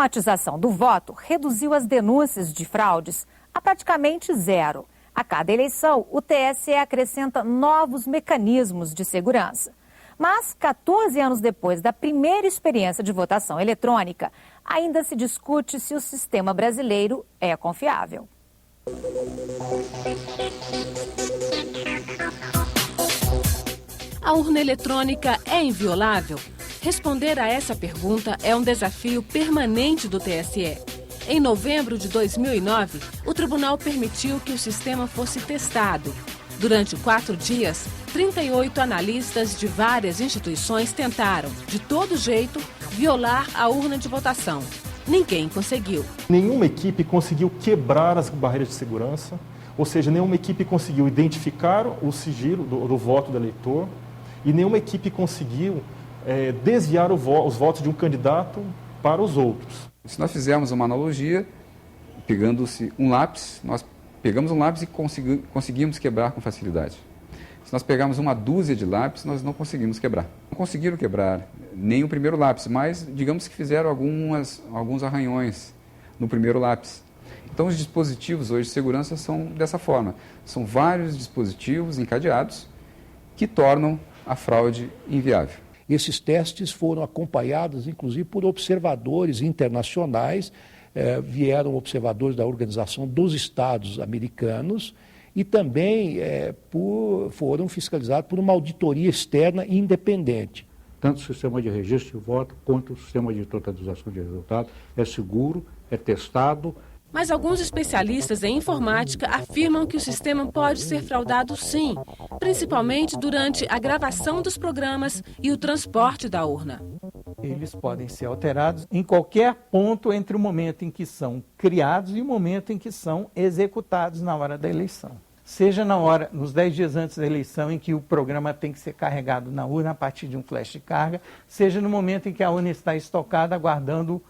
automatização do voto reduziu as denúncias de fraudes a praticamente zero. A cada eleição, o TSE acrescenta novos mecanismos de segurança. Mas, 14 anos depois da primeira experiência de votação eletrônica, ainda se discute se o sistema brasileiro é confiável. A urna eletrônica é inviolável? Responder a essa pergunta é um desafio permanente do TSE. Em novembro de 2009, o tribunal permitiu que o sistema fosse testado. Durante 4 dias, 38 analistas de várias instituições tentaram, de todo jeito, violar a urna de votação. Ninguém conseguiu. Nenhuma equipe conseguiu quebrar as barreiras de segurança, ou seja, nenhuma equipe conseguiu identificar o sigilo do voto do eleitor e nenhuma equipe conseguiu desviar os votos de um candidato para os outros. Se nós fizermos uma analogia, pegando-se um lápis, nós pegamos um lápis e conseguimos quebrar com facilidade. Se nós pegarmos uma dúzia de lápis, nós não conseguimos quebrar. Não conseguiram quebrar nem o primeiro lápis, mas digamos que fizeram alguns arranhões no primeiro lápis. Então os dispositivos hoje de segurança são dessa forma. São vários dispositivos encadeados que tornam a fraude inviável. Esses testes foram acompanhados, inclusive, por observadores internacionais, vieram observadores da Organização dos Estados Americanos e também foram fiscalizados por uma auditoria externa independente. Tanto o sistema de registro de voto quanto o sistema de totalização de resultados é seguro, é testado. Mas alguns especialistas em informática afirmam que o sistema pode ser fraudado sim, principalmente durante a gravação dos programas e o transporte da urna. Eles podem ser alterados em qualquer ponto entre o momento em que são criados e o momento em que são executados na hora da eleição. Seja nos 10 dias antes da eleição, em que o programa tem que ser carregado na urna a partir de um flash de carga, seja no momento em que a urna está estocada, aguardando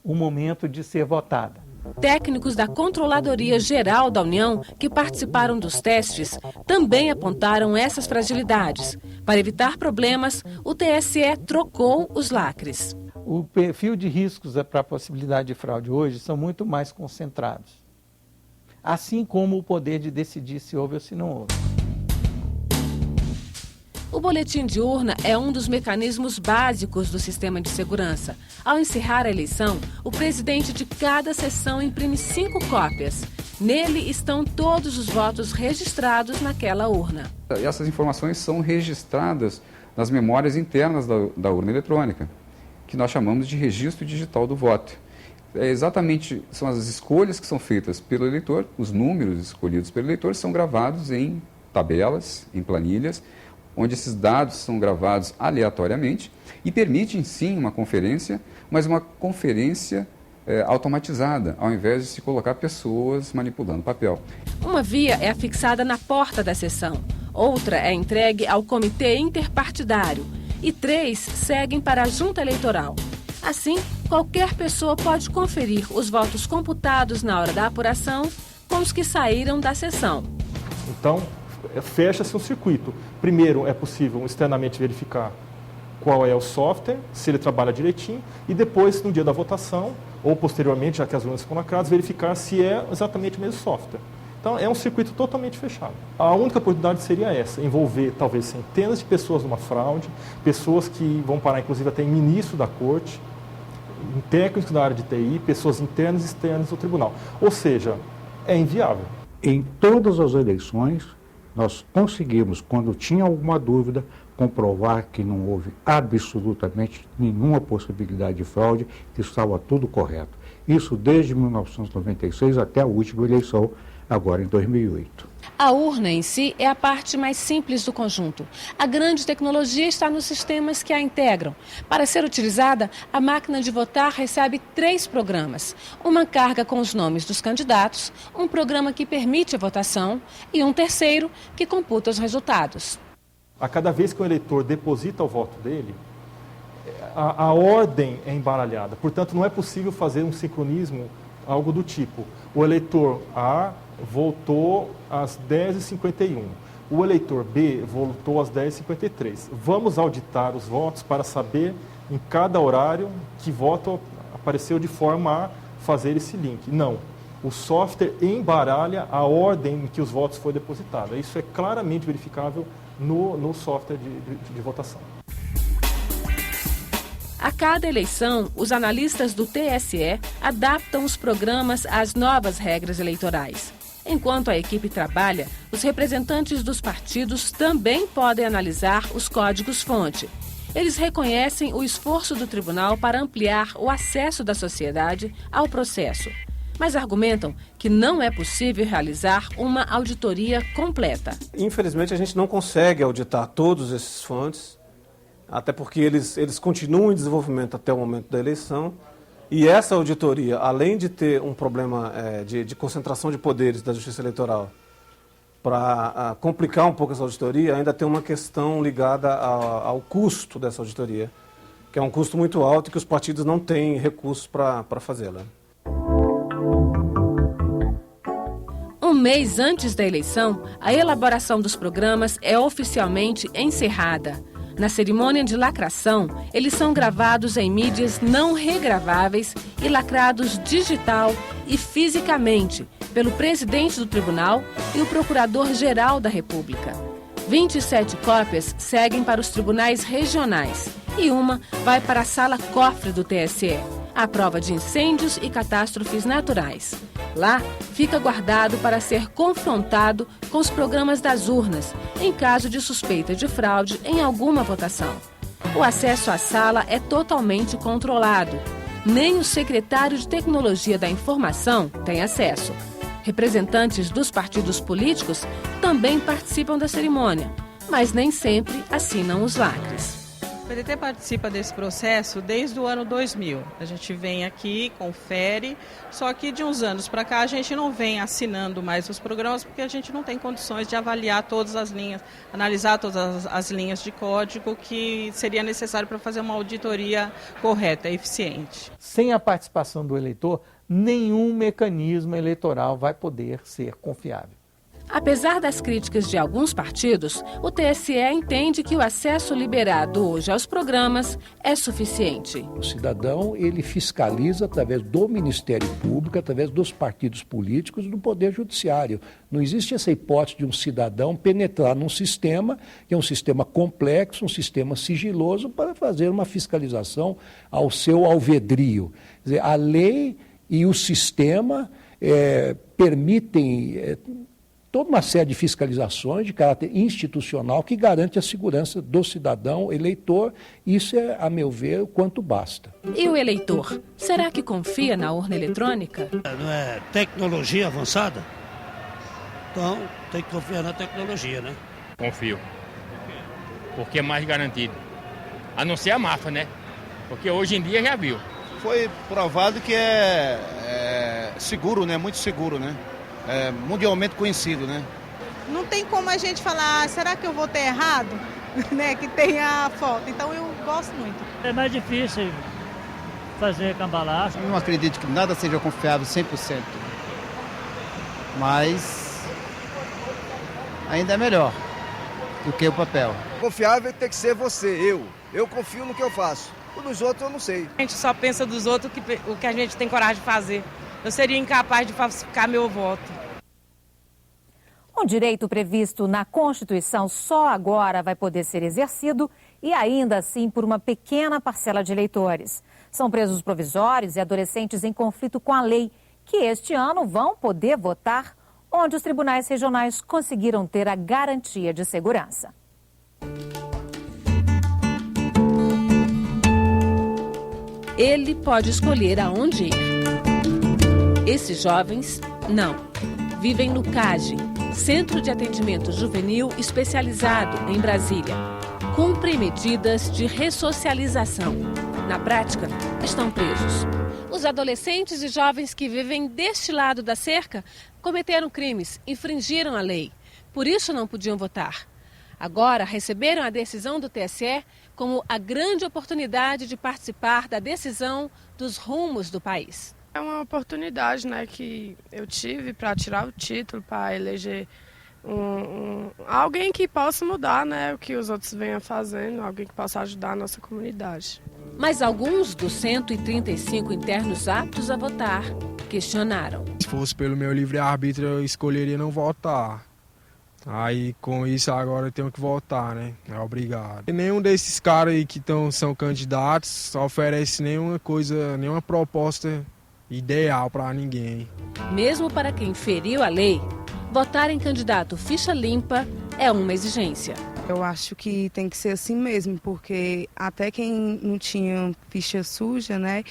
o momento de ser votada. Técnicos da Controladoria Geral da União que participaram dos testes também apontaram essas fragilidades. Para evitar problemas, o TSE trocou os lacres. O perfil de riscos para a possibilidade de fraude hoje são muito mais concentrados, assim como o poder de decidir se houve ou se não houve. O boletim de urna é um dos mecanismos básicos do sistema de segurança. Ao encerrar a eleição, o presidente de cada sessão imprime 5 cópias. Nele estão todos os votos registrados naquela urna. E essas informações são registradas nas memórias internas da urna eletrônica, que nós chamamos de registro digital do voto. São as escolhas que são feitas pelo eleitor, os números escolhidos pelo eleitor são gravados em tabelas, em planilhas, onde esses dados são gravados aleatoriamente e permitem sim uma conferência, mas uma conferência automatizada, ao invés de se colocar pessoas manipulando papel. Uma via é afixada na porta da sessão, outra é entregue ao comitê interpartidário e 3 seguem para a junta eleitoral. Assim, qualquer pessoa pode conferir os votos computados na hora da apuração com os que saíram da sessão. Então, fecha-se um circuito. Primeiro, é possível externamente verificar qual é o software, se ele trabalha direitinho, e depois, no dia da votação, ou posteriormente, já que as urnas ficam lacradas, verificar se é exatamente o mesmo software. Então, é um circuito totalmente fechado. A única oportunidade seria essa, envolver talvez centenas de pessoas numa fraude, pessoas que vão parar, inclusive, até em ministro da corte, técnicos da área de TI, pessoas internas e externas do tribunal. Ou seja, é inviável. Em todas as eleições, nós conseguimos, quando tinha alguma dúvida, comprovar que não houve absolutamente nenhuma possibilidade de fraude, que estava tudo correto. Isso desde 1996 até a última eleição, agora em 2008. A urna em si é a parte mais simples do conjunto. A grande tecnologia está nos sistemas que a integram. Para ser utilizada, a máquina de votar recebe 3 programas. Uma carga com os nomes dos candidatos, um programa que permite a votação e um terceiro que computa os resultados. A cada vez que o eleitor deposita o voto dele, a ordem é embaralhada. Portanto, não é possível fazer um sincronismo, algo do tipo: o eleitor A votou às 10h51, o eleitor B votou às 10h53. Vamos auditar os votos para saber, em cada horário, que voto apareceu de forma a fazer esse link. Não. O software embaralha a ordem em que os votos foram depositados. Isso é claramente verificável no software de votação. A cada eleição, os analistas do TSE adaptam os programas às novas regras eleitorais. Enquanto a equipe trabalha, os representantes dos partidos também podem analisar os códigos-fonte. Eles reconhecem o esforço do tribunal para ampliar o acesso da sociedade ao processo, mas argumentam que não é possível realizar uma auditoria completa. Infelizmente, a gente não consegue auditar todos esses fontes, até porque eles continuam em desenvolvimento até o momento da eleição. E essa auditoria, além de ter um problema de concentração de poderes da Justiça Eleitoral, para complicar um pouco essa auditoria, ainda tem uma questão ligada ao custo dessa auditoria, que é um custo muito alto e que os partidos não têm recursos para fazê-la. Um mês antes da eleição, a elaboração dos programas é oficialmente encerrada. Na cerimônia de lacração, eles são gravados em mídias não regraváveis e lacrados digital e fisicamente pelo presidente do tribunal e o procurador-geral da República. 27 cópias seguem para os tribunais regionais e uma vai para a sala cofre do TSE, à prova de incêndios e catástrofes naturais. Lá, fica guardado para ser confrontado com os programas das urnas, em caso de suspeita de fraude em alguma votação. O acesso à sala é totalmente controlado. Nem o secretário de Tecnologia da Informação tem acesso. Representantes dos partidos políticos também participam da cerimônia, mas nem sempre assinam os lacres. O PDT participa desse processo desde o ano 2000. A gente vem aqui, confere, só que de uns anos para cá a gente não vem assinando mais os programas porque a gente não tem condições de avaliar todas as linhas, analisar todas as linhas de código que seria necessário para fazer uma auditoria correta e eficiente. Sem a participação do eleitor, nenhum mecanismo eleitoral vai poder ser confiável. Apesar das críticas de alguns partidos, o TSE entende que o acesso liberado hoje aos programas é suficiente. O cidadão, ele fiscaliza através do Ministério Público, através dos partidos políticos e do Poder Judiciário. Não existe essa hipótese de um cidadão penetrar num sistema, que é um sistema complexo, um sistema sigiloso, para fazer uma fiscalização ao seu alvedrio. Quer dizer, a lei e o sistema permitem toda uma série de fiscalizações de caráter institucional que garante a segurança do cidadão eleitor. Isso é, a meu ver, o quanto basta. E o eleitor? Será que confia na urna eletrônica? Não é tecnologia avançada? Então, tem que confiar na tecnologia, né? Confio. Porque é mais garantido. A não ser a máfia, né? Porque hoje em dia já viu. Foi provado que é seguro, né? Muito seguro, né? É mundialmente conhecido, né? Não tem como a gente falar, será que eu vou ter errado? Né? Que tem a foto. Então eu gosto muito. É mais difícil fazer cambalacho. Eu não acredito que nada seja confiável 100%. Mas ainda é melhor do que o papel. Confiável tem que ser você, eu confio no que eu faço. O dos outros eu não sei. A gente só pensa dos outros o que a gente tem coragem de fazer. Eu seria incapaz de falsificar meu voto. Um direito previsto na Constituição só agora vai poder ser exercido e ainda assim por uma pequena parcela de eleitores. São presos provisórios e adolescentes em conflito com a lei, que este ano vão poder votar onde os tribunais regionais conseguiram ter a garantia de segurança. Ele pode escolher aonde ir. Esses jovens, não. Vivem no CAGE, Centro de Atendimento Juvenil Especializado, em Brasília. Cumprem medidas de ressocialização. Na prática, estão presos. Os adolescentes e jovens que vivem deste lado da cerca cometeram crimes, infringiram a lei. Por isso não podiam votar. Agora receberam a decisão do TSE como a grande oportunidade de participar da decisão dos rumos do país. É uma oportunidade, né, que eu tive para tirar o título, para eleger alguém que possa mudar, né, o que os outros venham fazendo, alguém que possa ajudar a nossa comunidade. Mas alguns dos 135 internos aptos a votar questionaram. Se fosse pelo meu livre-arbítrio, eu escolheria não votar. Aí, com isso, agora eu tenho que votar, né? É obrigado. E nenhum desses caras aí que são candidatos oferece nenhuma proposta ideal para ninguém. Mesmo para quem feriu a lei, votar em candidato ficha limpa é uma exigência. Eu acho que tem que ser assim mesmo, porque até quem não tinha ficha suja, né,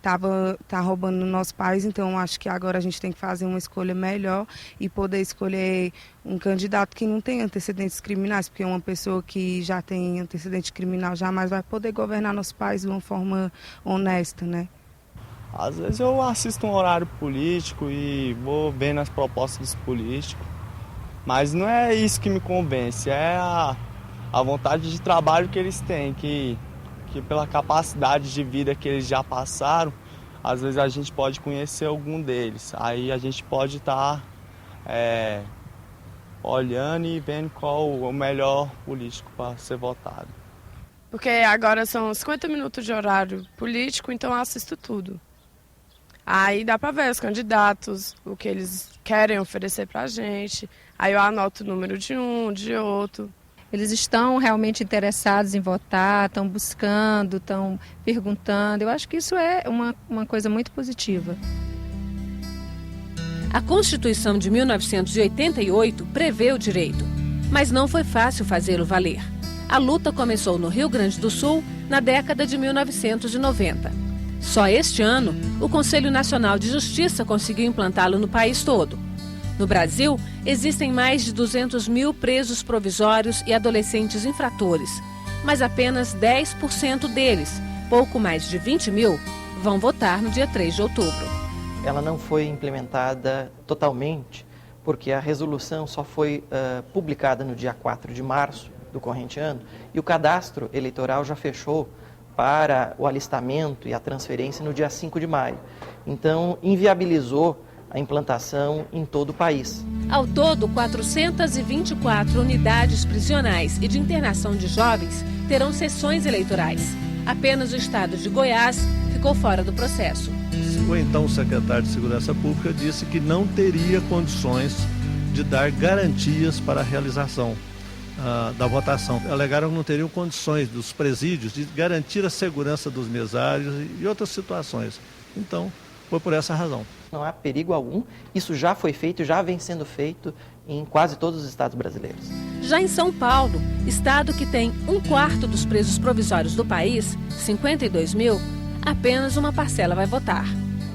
tá roubando no nosso país, então acho que agora a gente tem que fazer uma escolha melhor e poder escolher um candidato que não tem antecedentes criminais, porque uma pessoa que já tem antecedente criminal jamais vai poder governar nosso país de uma forma honesta, né? Às vezes eu assisto um horário político e vou vendo as propostas dos políticos. Mas não é isso que me convence, é a vontade de trabalho que eles têm, que pela capacidade de vida que eles já passaram, às vezes a gente pode conhecer algum deles. Aí a gente pode estar olhando e vendo qual o melhor político para ser votado. Porque agora são 50 minutos de horário político, então eu assisto tudo. Aí dá para ver os candidatos, o que eles querem oferecer para a gente. Aí eu anoto o número de um, de outro. Eles estão realmente interessados em votar, estão buscando, estão perguntando. Eu acho que isso é uma coisa muito positiva. A Constituição de 1988 prevê o direito, mas não foi fácil fazê-lo valer. A luta começou no Rio Grande do Sul na década de 1990. Só este ano, o Conselho Nacional de Justiça conseguiu implantá-lo no país todo. No Brasil, existem mais de 200 mil presos provisórios e adolescentes infratores, mas apenas 10% deles, pouco mais de 20 mil, vão votar no dia 3 de outubro. Ela não foi implementada totalmente, porque a resolução só foi publicada no dia 4 de março do corrente ano e o cadastro eleitoral já fechou para o alistamento e a transferência no dia 5 de maio. Então, inviabilizou a implantação em todo o país. Ao todo, 424 unidades prisionais e de internação de jovens terão sessões eleitorais. Apenas o estado de Goiás ficou fora do processo. O então secretário de Segurança Pública disse que não teria condições de dar garantias para a realização da votação. Alegaram que não teriam condições dos presídios de garantir a segurança dos mesários e outras situações. Então, foi por essa razão. Não há perigo algum, isso já foi feito, já vem sendo feito em quase todos os estados brasileiros. Já em São Paulo, estado que tem 1/4 dos presos provisórios do país, 52 mil, apenas uma parcela vai votar.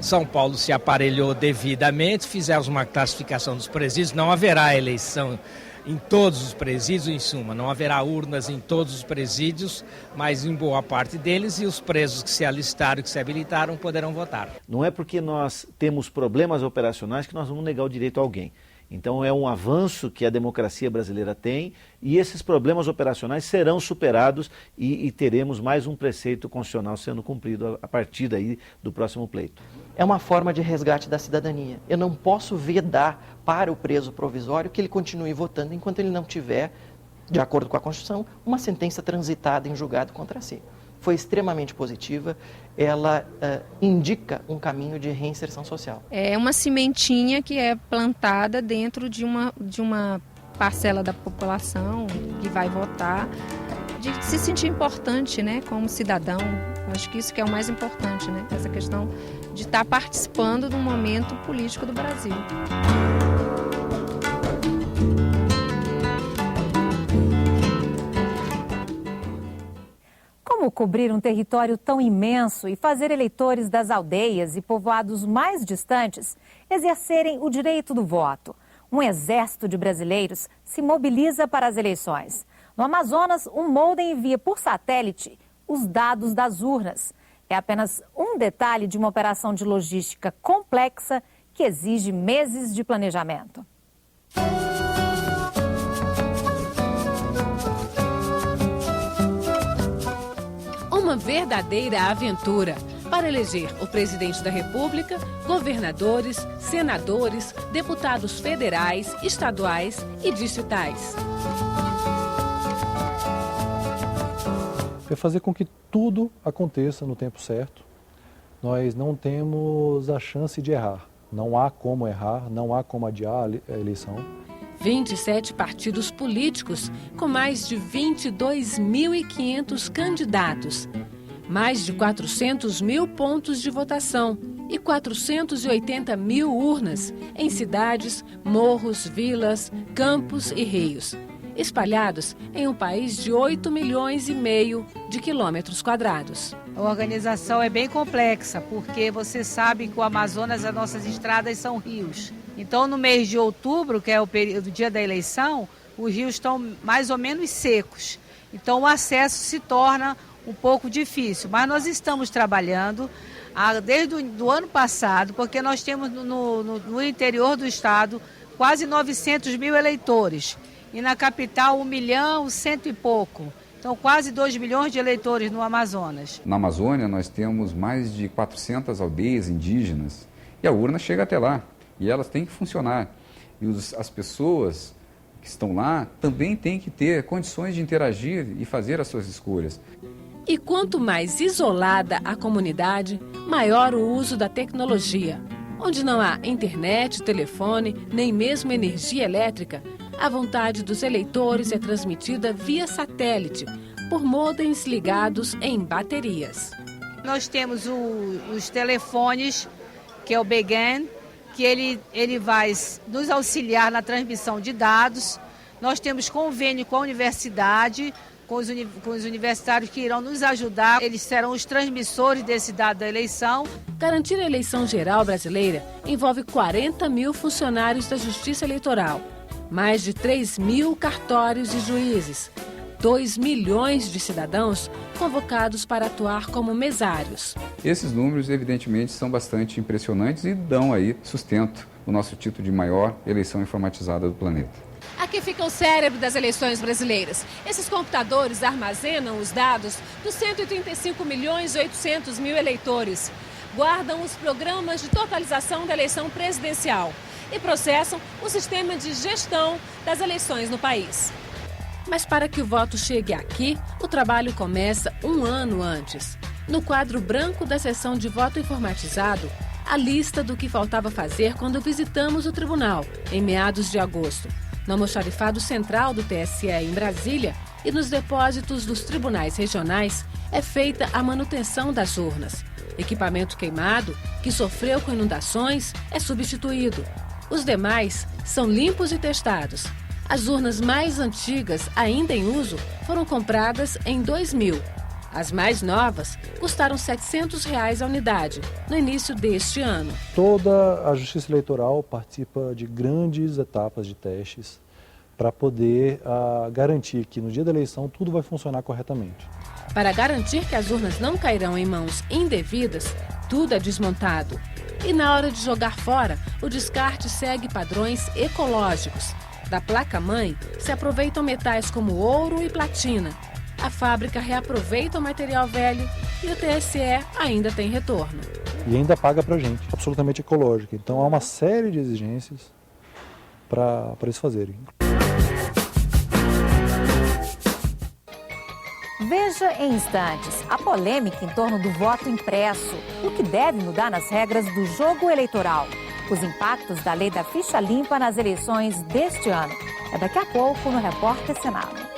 São Paulo se aparelhou devidamente, fizemos uma classificação dos presídios, não haverá eleição em todos os presídios, em suma, não haverá urnas em todos os presídios, mas em boa parte deles, e os presos que se alistaram, que se habilitaram, poderão votar. Não é porque nós temos problemas operacionais que nós vamos negar o direito a alguém. Então é um avanço que a democracia brasileira tem e esses problemas operacionais serão superados e teremos mais um preceito constitucional sendo cumprido a partir daí do próximo pleito. É uma forma de resgate da cidadania. Eu não posso vedar para o preso provisório que ele continue votando enquanto ele não tiver, de acordo com a Constituição, uma sentença transitada em julgado contra si. Foi extremamente positiva, ela indica um caminho de reinserção social. É uma sementinha que é plantada dentro de uma parcela da população que vai votar, de se sentir importante, né, como cidadão. Acho que isso que é o mais importante, né, essa questão de estar participando do momento político do Brasil. Como cobrir um território tão imenso e fazer eleitores das aldeias e povoados mais distantes exercerem o direito do voto? Um exército de brasileiros se mobiliza para as eleições. No Amazonas, um molde envia por satélite os dados das urnas. É apenas um detalhe de uma operação de logística complexa que exige meses de planejamento. Uma verdadeira aventura para eleger o presidente da República, governadores, senadores, deputados federais, estaduais e distritais. é fazer com que tudo aconteça no tempo certo. Nós não temos a chance de errar. Não há como errar, não há como adiar a eleição. 27 partidos políticos com mais de 22.500 candidatos, mais de 400 mil pontos de votação e 480 mil urnas em cidades, morros, vilas, campos e rios, espalhados em um país de 8,5 milhões de quilômetros quadrados. A organização é bem complexa, porque você sabe que o Amazonas, as nossas estradas são rios. Então, no mês de outubro, que é o período do dia da eleição, os rios estão mais ou menos secos. Então, o acesso se torna um pouco difícil. Mas nós estamos trabalhando desde o ano passado, porque nós temos no interior do estado quase 900 mil eleitores. E na capital, 1 milhão, 100 e pouco. Então, quase 2 milhões de eleitores no Amazonas. Na Amazônia, nós temos mais de 400 aldeias indígenas e a urna chega até lá. E elas têm que funcionar. E as pessoas que estão lá também têm que ter condições de interagir e fazer as suas escolhas. E quanto mais isolada a comunidade, maior o uso da tecnologia. Onde não há internet, telefone, nem mesmo energia elétrica, a vontade dos eleitores é transmitida via satélite, por modems ligados em baterias. Nós temos os telefones, que é o Began, que ele vai nos auxiliar na transmissão de dados. Nós temos convênio com a universidade, com os universitários que irão nos ajudar. Eles serão os transmissores desse dado da eleição. Garantir a eleição geral brasileira envolve 40 mil funcionários da Justiça Eleitoral, mais de 3 mil cartórios e juízes, 2 milhões de cidadãos convocados para atuar como mesários. Esses números, evidentemente, são bastante impressionantes e dão aí sustento ao nosso título de maior eleição informatizada do planeta. Aqui fica o cérebro das eleições brasileiras. Esses computadores armazenam os dados dos 135.800.000 eleitores, guardam os programas de totalização da eleição presidencial e processam o sistema de gestão das eleições no país. Mas para que o voto chegue aqui, o trabalho começa um ano antes. No quadro branco da sessão de voto informatizado, a lista do que faltava fazer quando visitamos o tribunal, em meados de agosto. No almoxarifado central do TSE em Brasília e nos depósitos dos tribunais regionais é feita a manutenção das urnas. Equipamento queimado, que sofreu com inundações, é substituído. Os demais são limpos e testados. As urnas mais antigas, ainda em uso, foram compradas em 2000. As mais novas custaram R$ 700 a unidade, no início deste ano. Toda a Justiça Eleitoral participa de grandes etapas de testes para poder garantir que no dia da eleição tudo vai funcionar corretamente. Para garantir que as urnas não cairão em mãos indevidas, tudo é desmontado. E na hora de jogar fora, o descarte segue padrões ecológicos. Da placa-mãe se aproveitam metais como ouro e platina. A fábrica reaproveita o material velho e o TSE ainda tem retorno. E ainda paga para a gente, absolutamente ecológica. Então há uma série de exigências para eles fazerem. Veja em instantes a polêmica em torno do voto impresso, o que deve mudar nas regras do jogo eleitoral, os impactos da lei da ficha limpa nas eleições deste ano. É daqui a pouco no Repórter Senado.